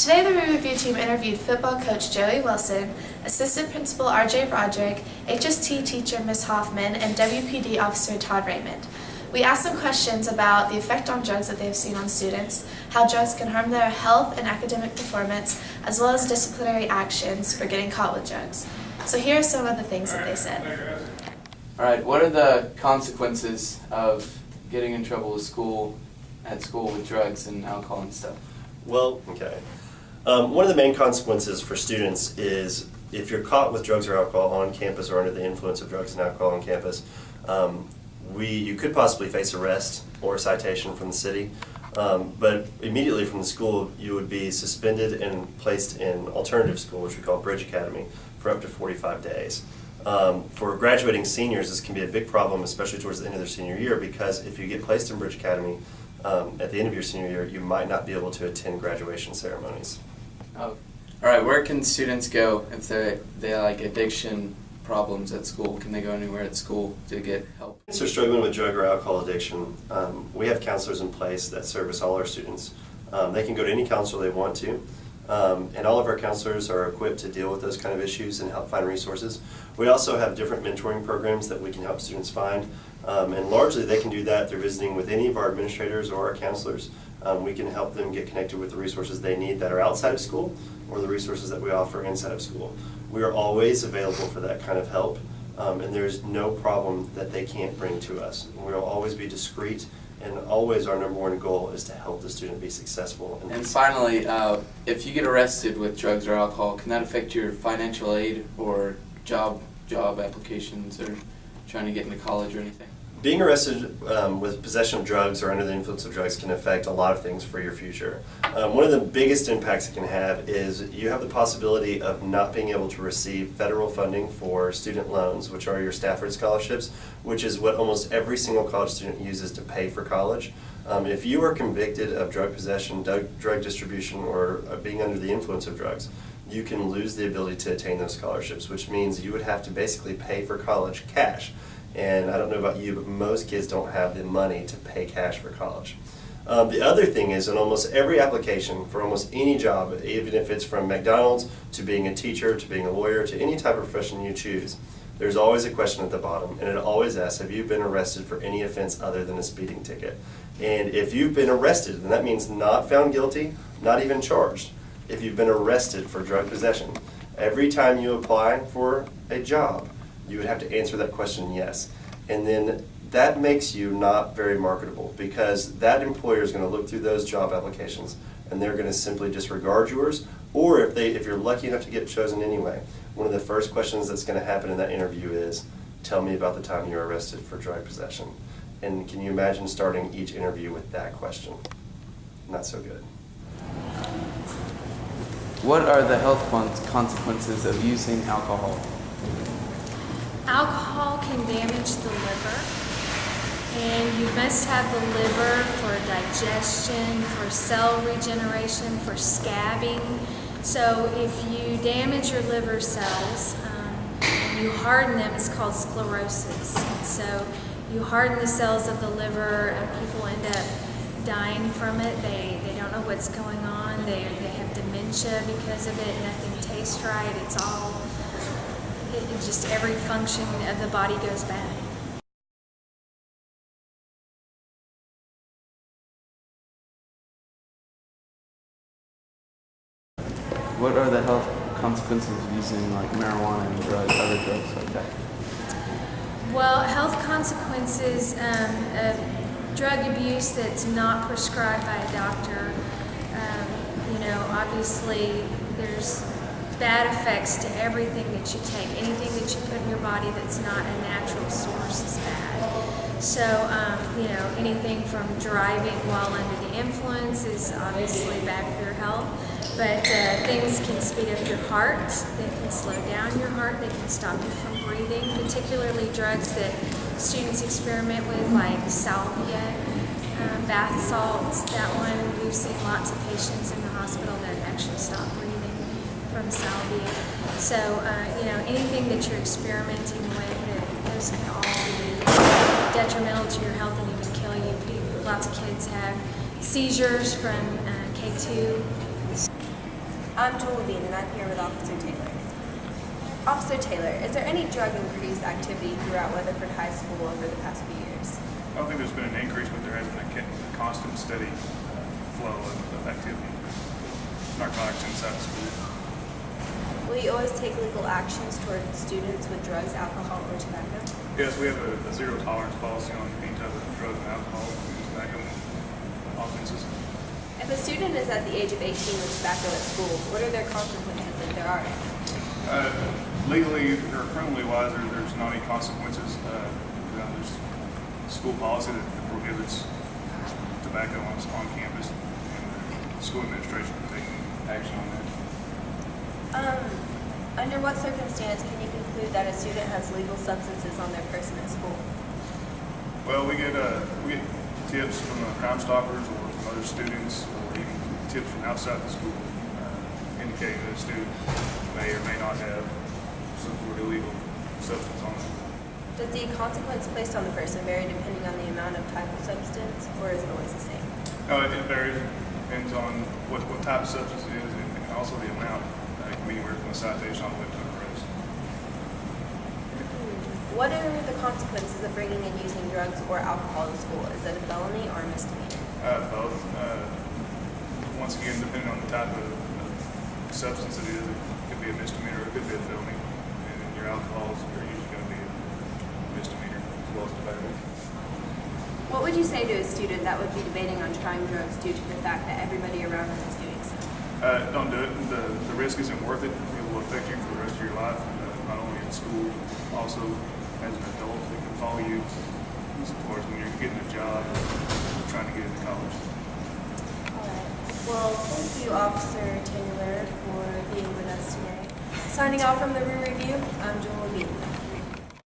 Today the Ribbon Review team interviewed football coach Joey Wilson, assistant principal RJ Roderick, HST teacher Ms. Hoffman, and WPD officer Todd Raymond. We asked them questions about the effect on drugs that they have seen on students, how drugs can harm their health and academic performance, as well as disciplinary actions for getting caught with drugs. So here are some of the things that they said. All right, what are the consequences of getting in trouble at school with drugs and alcohol and stuff? Well, okay. One of the main consequences for students is if you're caught with drugs or alcohol on campus or under the influence of drugs and alcohol on campus, you could possibly face arrest or citation from the city, but immediately from the school you would be suspended and placed in alternative school, which we call Bridge Academy, for up to 45 days. For graduating seniors, this can be a big problem, especially towards the end of their senior year, because if you get placed in Bridge Academy at the end of your senior year, you might not be able to attend graduation ceremonies. Oh, all right. Where can students go if they like addiction problems at school? Can they go anywhere at school to get help? If they're struggling with drug or alcohol addiction, we have counselors in place that service all our students. They can go to any counselor they want to, and all of our counselors are equipped to deal with those kind of issues and help find resources. We also have different mentoring programs that we can help students find, and largely they can do that through visiting with any of our administrators or our counselors. We can help them get connected with the resources they need that are outside of school or the resources that we offer inside of school. We are always available for that kind of help, and there's no problem that they can't bring to us. We will always be discreet, and always our number one goal is to help the student be successful. And finally, if you get arrested with drugs or alcohol, can that affect your financial aid or job applications or trying to get into college or anything? Being arrested with possession of drugs or under the influence of drugs can affect a lot of things for your future. One of the biggest impacts it can have is you have the possibility of not being able to receive federal funding for student loans, which are your Stafford scholarships, which is what almost every single college student uses to pay for college. If you are convicted of drug possession, drug distribution, or being under the influence of drugs, you can lose the ability to attain those scholarships, which means you would have to basically pay for college cash. And I don't know about you, but most kids don't have the money to pay cash for college. The other thing is, in almost every application for almost any job, even if it's from McDonald's to being a teacher to being a lawyer to any type of profession you choose, there's always a question at the bottom, and it always asks, have you been arrested for any offense other than a speeding ticket? And if you've been arrested, then that means not found guilty, not even charged. If you've been arrested for drug possession, every time you apply for a job, you would have to answer that question yes. And then that makes you not very marketable, because that employer is going to look through those job applications and they're going to simply disregard yours, or if you're lucky enough to get chosen anyway, one of the first questions that's going to happen in that interview is, tell me about the time you were arrested for drug possession. And can you imagine starting each interview with that question? Not so good. What are the health consequences of using alcohol? Alcohol can damage the liver, and you must have the liver for digestion, for cell regeneration, for scabbing. So if you damage your liver cells, you harden them, it's called sclerosis. And so you harden the cells of the liver, and people end up dying from it. They don't know what's going on. They have dementia because of it. Nothing tastes right. Just every function of the body goes bad. What are the health consequences of using like marijuana and other drugs like that? Well, health consequences of drug abuse that's not prescribed by a doctor. Obviously there's bad effects to everything that you take. Anything that you put in your body that's not a natural source is bad. So, anything from driving while under the influence is obviously bad for your health. But things can speed up your heart, they can slow down your heart, they can stop you from breathing, particularly drugs that students experiment with, like salvia, bath salts. That one, we've seen lots of patients in the hospital that actually stop breathing from salvia. So, anything that you're experimenting with, those can all be detrimental to your health and even kill you. Lots of kids have seizures from K2. I'm Joel Levine, and I'm here with Officer Taylor. Officer Taylor, is there any drug increased activity throughout Weatherford High School over the past few years? I don't think there's been an increase, but there has been a constant, steady flow of activity, narcotics inside the school. Will you always take legal actions toward students with drugs, alcohol, or tobacco? Yes, we have a zero tolerance policy on any type of drug and alcohol and tobacco offenses. If a student is at the age of 18 with tobacco at school, what are their consequences if there are any? Legally or criminally wise, there's not any consequences. There's school policy that prohibits tobacco on campus, and the school administration can take action on that. Under what circumstance can you conclude that a student has legal substances on their person at school? Well, we get tips from the Crime Stoppers or from other students, or even tips from outside the school indicating that a student may or may not have some sort of illegal substance on them. Does the consequence placed on the person vary depending on the amount of type of substance, or is it always the same? It varies. Depends on what type of substance it is, and also the amount. It can be anywhere from a citation all the way to an arrest. What are the consequences of bringing and using drugs or alcohol to school? Is it a felony or a misdemeanor? Both. Once again, depending on the type of substance it is, it could be a misdemeanor or it could be a felony. And your alcohols are usually going to be a misdemeanor as well as tobacco. What would you say to a student that would be debating on trying drugs due to the fact that everybody around them is doing so? Don't do it. The risk isn't worth it. It will affect you for the rest of your life, not only in school, also as an adult. It can follow you as far as when you're getting a job or trying to get into college. All right. Well, thank you, Officer Taylor, for being with us today. Signing off from the Review, I'm Joel Levine.